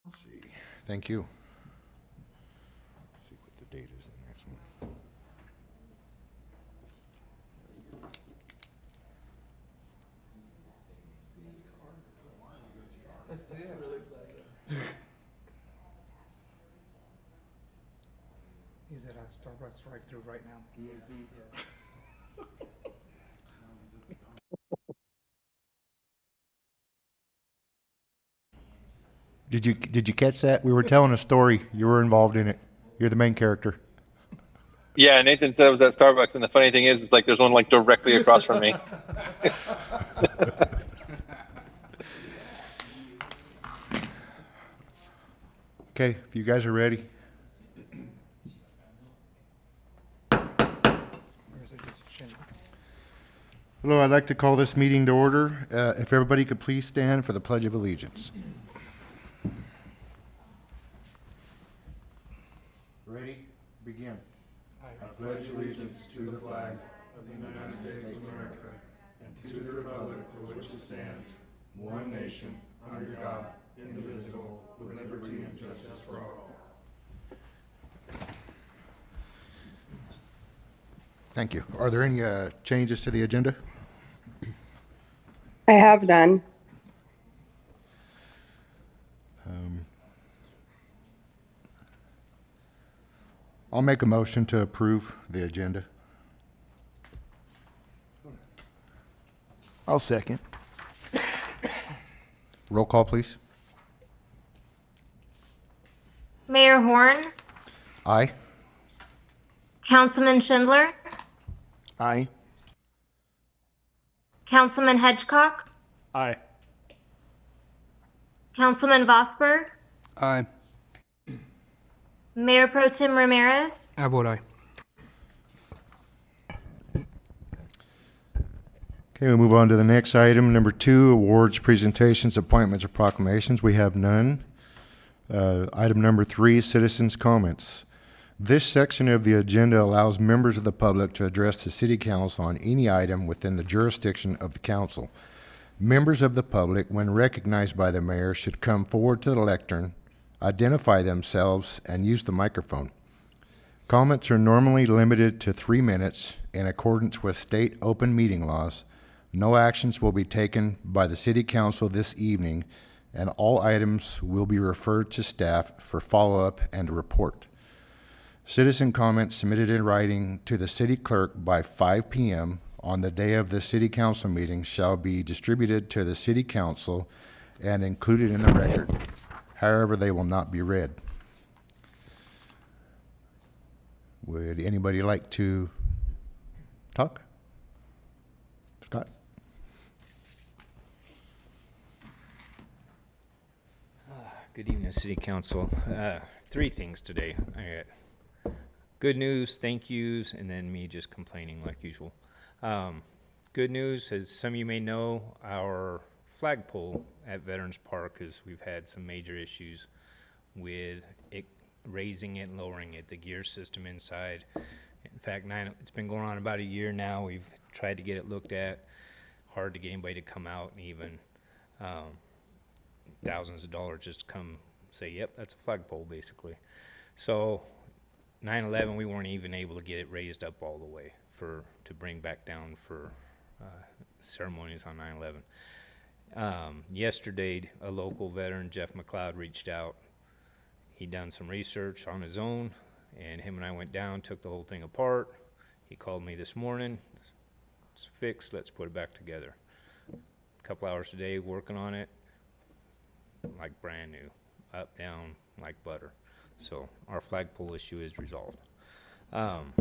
Let's see. Thank you. Let's see what the date is the next one. He's at a Starbucks drive-through right now. Did you catch that? We were telling a story. You were involved in it. You're the main character. Yeah, Nathan said it was at Starbucks, and the funny thing is, it's like there's one like directly across from me. Okay, if you guys are ready. Or is it just Shin? Hello, I'd like to call this meeting to order. If everybody could please stand for the Pledge of Allegiance. Ready? Begin. I pledge allegiance to the flag of the United States of America and to the republic for which it stands, one nation, under God, indivisible, with liberty and justice for all. Thank you. Are there any changes to the agenda? I have none. I'll make a motion to approve the agenda. I'll second. Roll call, please. Mayor Horn, Aye. Councilman Schindler, Aye. Councilman Hedgecock, Aye. Councilman Vosberg, Aye. Mayor Pro Tem Ramirez, I vote aye. Okay, we'll move on to the next item, number 2, awards, presentations, appointments, or proclamations. We have none. Item number 3, citizens' comments. This section of the agenda allows members of the public to address the city council on any item within the jurisdiction of the council. Members of the public, when recognized by the mayor, should come forward to the lectern, identify themselves, and use the microphone. Comments are normally limited to 3 minutes in accordance with state open meeting laws. No actions will be taken by the city council this evening, and all items will be referred to staff for follow-up and a report. Citizen comments submitted in writing to the city clerk by 5 p.m. on the day of the city council meeting shall be distributed to the city council and included in the record. However, they will not be read. Would anybody like to talk? Scott? Good evening, City Council. 3 things today. I got good news, thank yous, and then me just complaining like usual. Good news, as some of you may know, our flagpole at Veterans Park we've had some major issues with it raising it and lowering it, the gear system inside. In fact, it's been going on about a year now. We've tried to get it looked at. Hard to get anybody to come out and even thousands of dollars just to come say, yep, that's a flagpole basically. So 9/11, we weren't even able to get it raised up all the way to bring back down for ceremonies on 9/11. Yesterday, a local veteran, Jeff McLeod, reached out. He'd done some research on his own, and him and I went down, took the whole thing apart. He called me this morning. It's fixed. Let's put it back together. A couple hours a day working on it, like brand new, up, down, like butter. So our flagpole issue is resolved. I'm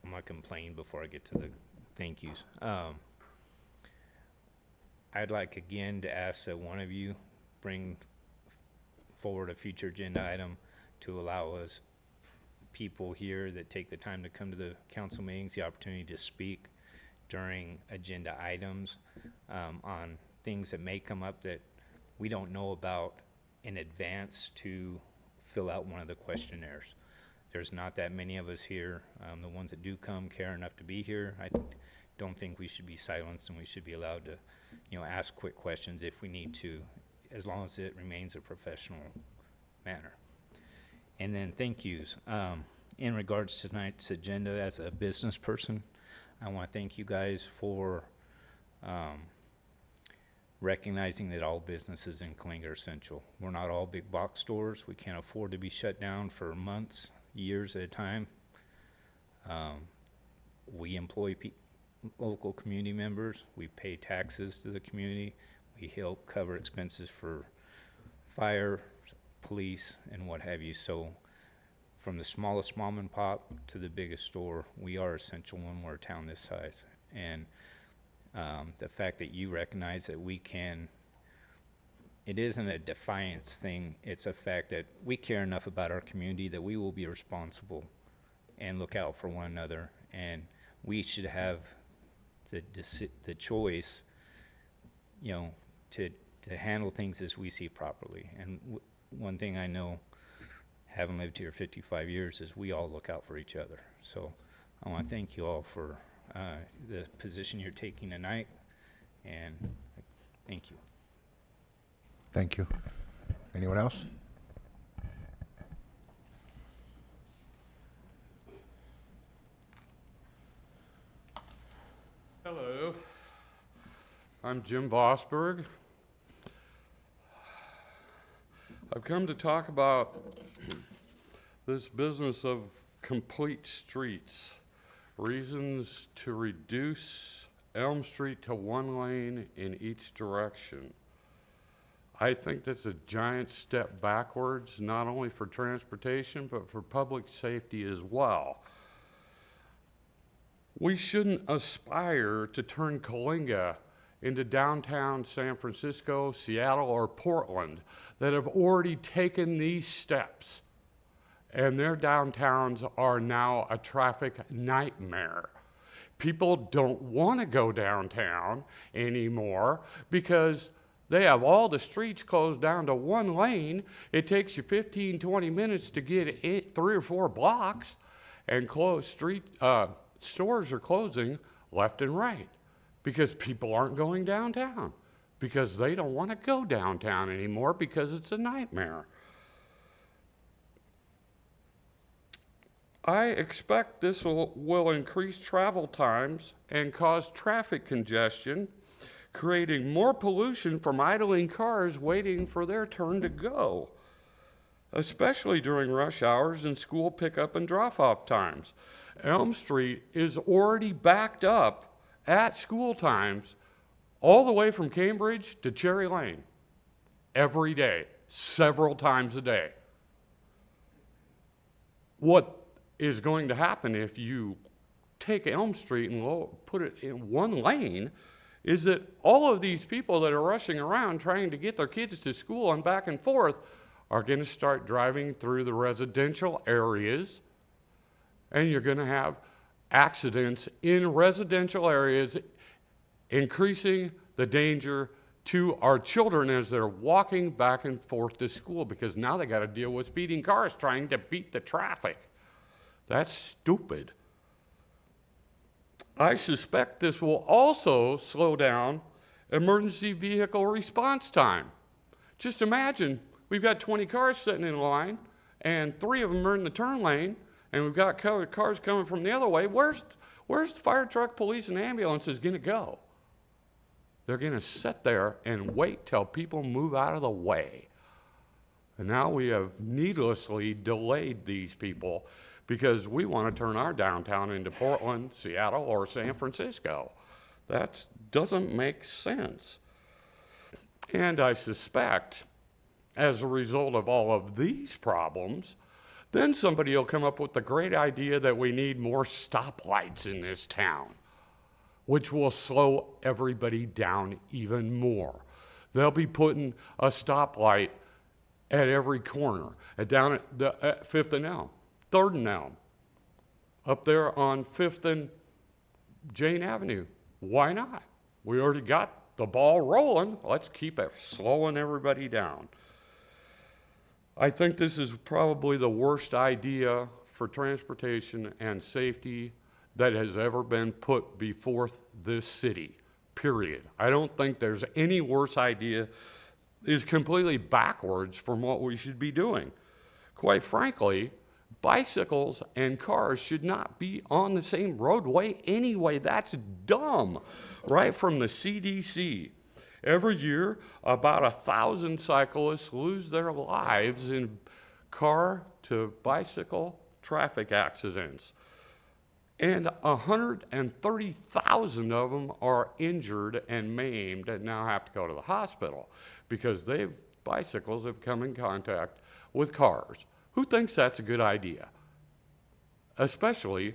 gonna complain before I get to the thank yous. I'd like again to ask that one of you bring forward a future agenda item to allow us people here that take the time to come to the council meetings the opportunity to speak during agenda items on things that may come up that we don't know about in advance to fill out one of the questionnaires. There's not that many of us here. The ones that do come care enough to be here. I don't think we should be silenced, and we should be allowed to, ask quick questions if we need to as long as it remains a professional manner. And then thank yous. In regards to tonight's agenda, as a business person, I want to thank you guys for recognizing that all businesses in Killinga are essential. We're not all big box stores. We can't afford to be shut down for months, years at a time. We employ local community members. We pay taxes to the community. We help cover expenses for fire, police, and what have you. So from the smallest mom and pop to the biggest store, we are essential when we're a town this size. And the fact that you recognize that we can, it isn't a defiance thing, it's a fact that we care enough about our community that we will be responsible and look out for one another, and we should have the choice, you know, to handle things as we see properly. And one thing I know, having lived here 55 years, is we all look out for each other. So I want to thank you all for the position you're taking tonight, and thank you. Thank you. Anyone else? Hello, I'm Jim Vosberg. I've come to talk about this business of complete streets, reasons to reduce Elm Street to one lane in each direction. I think that's a giant step backwards, not only for transportation, but for public safety as well. We shouldn't aspire to turn Killinga into downtown San Francisco, Seattle, or Portland that have already taken these steps, and their downtowns are now a traffic nightmare. People don't want to go downtown anymore because they have all the streets closed down to one lane. It takes you 15, 20 minutes to get 3 or 4 blocks, and stores are closing left and right because people aren't going downtown, because they don't want to go downtown anymore because it's a nightmare. I expect this will increase travel times and cause traffic congestion, creating more pollution from idling cars waiting for their turn to go, especially during rush hours and school pickup and drop-off times. Elm Street is already backed up at school times all the way from Cambridge to Cherry Lane every day, several times a day. What is going to happen if you take Elm Street and put it in one lane is that all of these people that are rushing around trying to get their kids to school and back and forth are going to start driving through the residential areas, and you're going to have accidents in residential areas, increasing the danger to our children as they're walking back and forth to school, because now they got to deal with speeding cars trying to beat the traffic. That's stupid. I suspect this will also slow down emergency vehicle response time. Just imagine, we've got 20 cars sitting in line, and 3 of them are in the turn lane, and we've got cars coming from the other way. Where's the fire truck, police, and ambulances going to go? They're going to sit there and wait till people move out of the way. And now we have needlessly delayed these people because we want to turn our downtown into Portland, Seattle, or San Francisco. That doesn't make sense. And I suspect, as a result of all of these problems, then somebody will come up with the great idea that we need more stoplights in this town, which will slow everybody down even more. They'll be putting a stoplight at every corner, down at 5th and Elm, 3rd and Elm, up there on 5th and Jane Avenue. Why not? We already got the ball rolling. Let's keep it slowing everybody down. I think this is probably the worst idea for transportation and safety that has ever been put before this city, period. I don't think there's any worse idea is completely backwards from what we should be doing. Quite frankly, bicycles and cars should not be on the same roadway anyway. That's dumb. Right from the CDC. Every year, about 1,000 cyclists lose their lives in car to bicycle traffic accidents. And 130,000 of them are injured and maimed and now have to go to the hospital because bicycles have come in contact with cars. Who thinks that's a good idea? Especially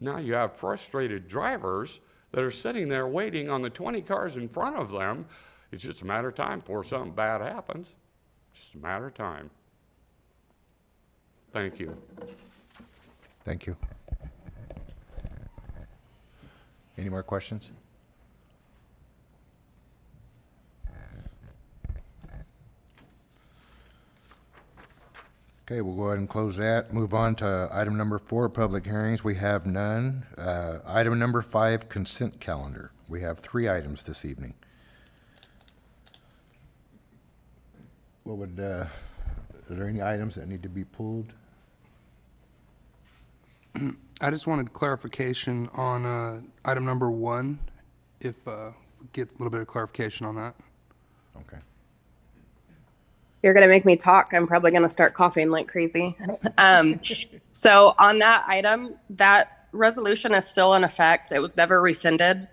now you have frustrated drivers that are sitting there waiting on the 20 cars in front of them. It's just a matter of time before something bad happens. Just a matter of time. Thank you. Thank you. Any more questions? Okay, we'll go ahead and close that. Move on to item number 4, public hearings. We have none. Item number 5, consent calendar. We have 3 items this evening. What would, are there any items that need to be pulled? I just wanted clarification on item number 1, if we get a little bit of clarification on that. Okay. You're going to make me talk. I'm probably going to start coughing like crazy. So on that item, that resolution is still in effect. It was never rescinded.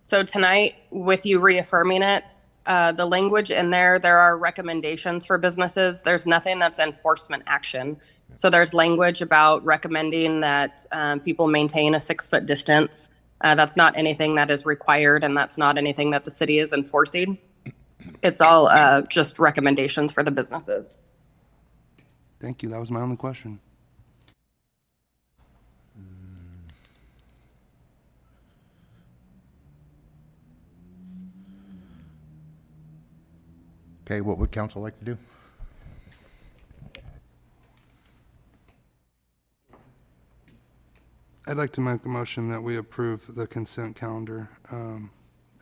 So tonight, with you reaffirming it, the language in there are recommendations for businesses. There's nothing that's enforcement action. So there's language about recommending that people maintain a 6-foot distance. That's not anything that is required, and that's not anything that the city is enforcing. It's all just recommendations for the businesses. Thank you. That was my only question. Okay, what would council like to do? I'd like to make a motion that we approve the consent calendar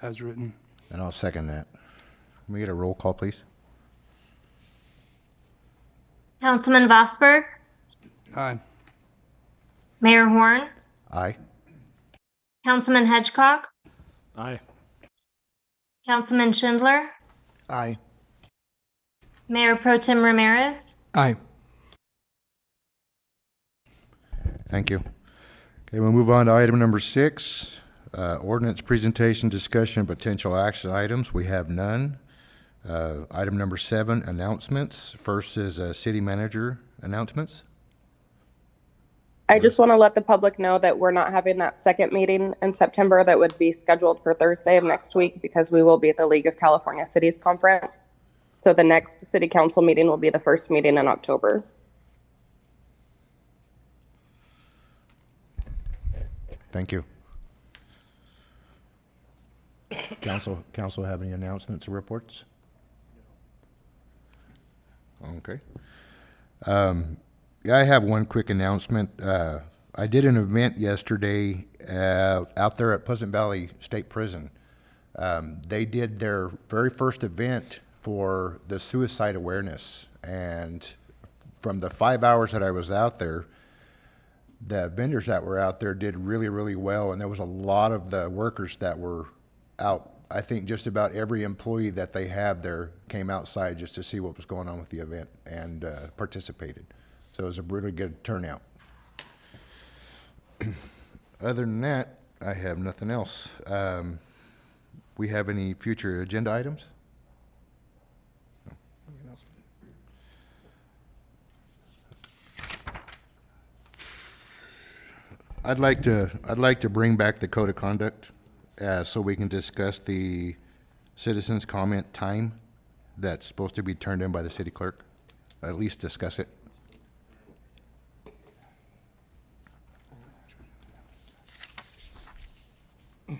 as written. And I'll second that. Can we get a roll call, please? Councilman Vosberg, Aye. Mayor Horn, Aye. Councilman Hedgecock, Aye. Councilman Schindler, Aye. Mayor Pro Tem Ramirez, Aye. Thank you. Okay, we'll move on to item number 6, ordinance presentation, discussion, and potential action items. We have none. Item number 7, announcements. First is city manager announcements. I just want to let the public know that we're not having that second meeting in September that would be scheduled for Thursday of next week because we will be at the League of California Cities Conference. So the next city council meeting will be the first meeting in October. Thank you. Council have any announcements or reports? Okay. Yeah, I have one quick announcement. I did an event yesterday out there at Pleasant Valley State Prison. They did their very first event for the suicide awareness, and from the 5 hours that I was out there, the vendors that were out there did really, really well, and there was a lot of the workers that were out. I think just about every employee that they have there came outside just to see what was going on with the event and participated. So it was a really good turnout. Other than that, I have nothing else. We have any future agenda items? I'd like to bring back the code of conduct so we can discuss the citizens' comment time that's supposed to be turned in by the city clerk. At least discuss it. Yeah,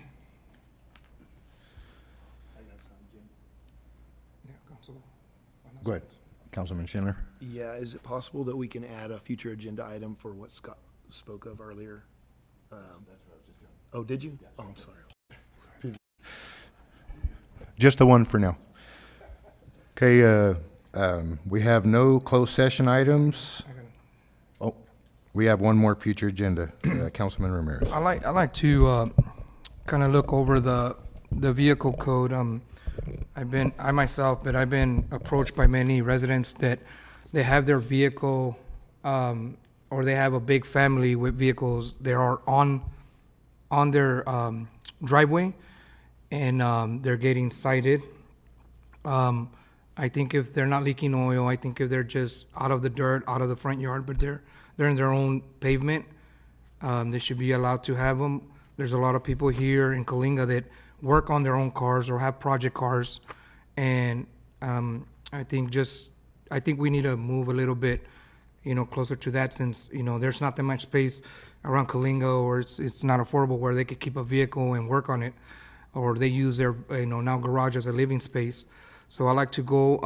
Council. Go ahead, Councilman Schindler. Yeah, is it possible that we can add a future agenda item for what Scott spoke of earlier? That's what I was just doing. Oh, did you? Oh, I'm sorry. just the one for now. Okay, we have no closed session items. Oh, we have one more future agenda. Councilman Ramirez. I like to kind of look over the vehicle code. I've been approached by many residents that they have their vehicle, or they have a big family with vehicles. They are on their driveway, and they're getting cited. I think if they're not leaking oil, I think if they're just out of the dirt, out of the front yard, but they're in their own pavement, they should be allowed to have them. There's a lot of people here in Coalinga that work on their own cars or have project cars, and I think we need to move a little bit, closer to that, since there's not that much space around Coalinga, or it's not affordable where they could keep a vehicle and work on it, or they use their now garage as a living space. So I like to go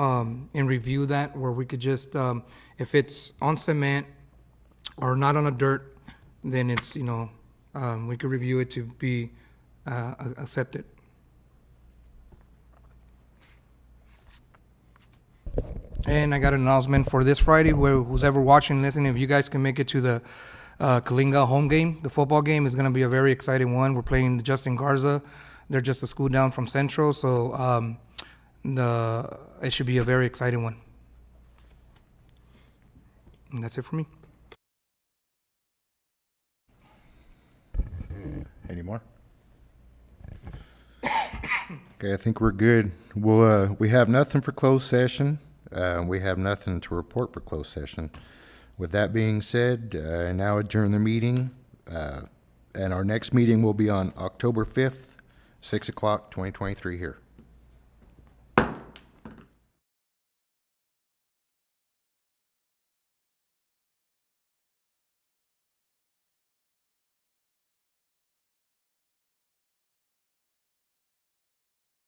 and review that, where we could just if it's on cement or not on a dirt, then it's we could review it to be accepted. And I got an announcement for this Friday, where who's ever watching, listening, if you guys can make it to the Coalinga home game, the football game is going to be a very exciting one. We're playing Justin Garza. They're just a school down from Central, so it should be a very exciting one. And that's it for me. Any more? Okay, I think we're good. We have nothing for closed session. We have nothing to report for closed session. With that being said, now adjourn the meeting. And our next meeting will be on October 5th, 6 o'clock, 2023 here.